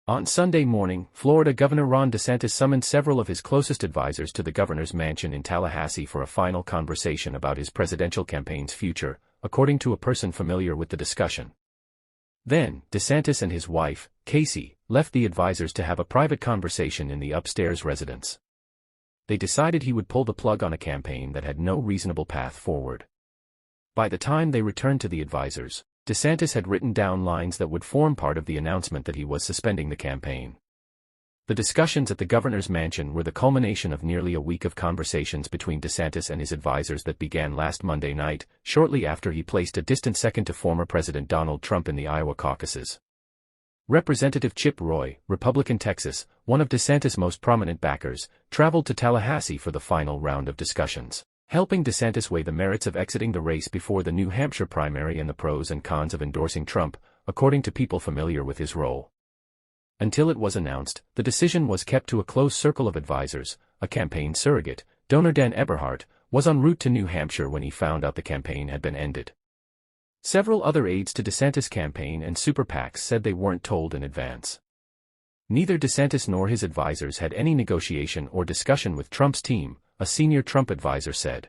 On Sunday morning, Florida Governor Ron DeSantis summoned several of his closest advisors to the governor's mansion in Tallahassee for a final conversation about his presidential campaign's future, according to a person familiar with the discussion. Then, DeSantis and his wife, Casey, left the advisors to have a private conversation in the upstairs residence. They decided he would pull the plug on a campaign that had no reasonable path forward. By the time they returned to the advisors, DeSantis had written down lines that would form part of the announcement that he was suspending the campaign. The discussions at the governor's mansion were the culmination of nearly a week of conversations between DeSantis and his advisors that began last Monday night, shortly after he placed a distant second to former President Donald Trump in the Iowa caucuses. Representative Chip Roy, Republican Texas, one of DeSantis' most prominent backers, traveled to Tallahassee for the final round of discussions, helping DeSantis weigh the merits of exiting the race before the New Hampshire primary and the pros and cons of endorsing Trump, according to people familiar with his role. Until it was announced, the decision was kept to a close circle of advisors. A campaign surrogate, donor Dan Eberhardt, was en route to New Hampshire when he found out the campaign had been ended. Several other aides to DeSantis' campaign and super PACs said they weren't told in advance. Neither DeSantis nor his advisors had any negotiation or discussion with Trump's team, a senior Trump advisor said.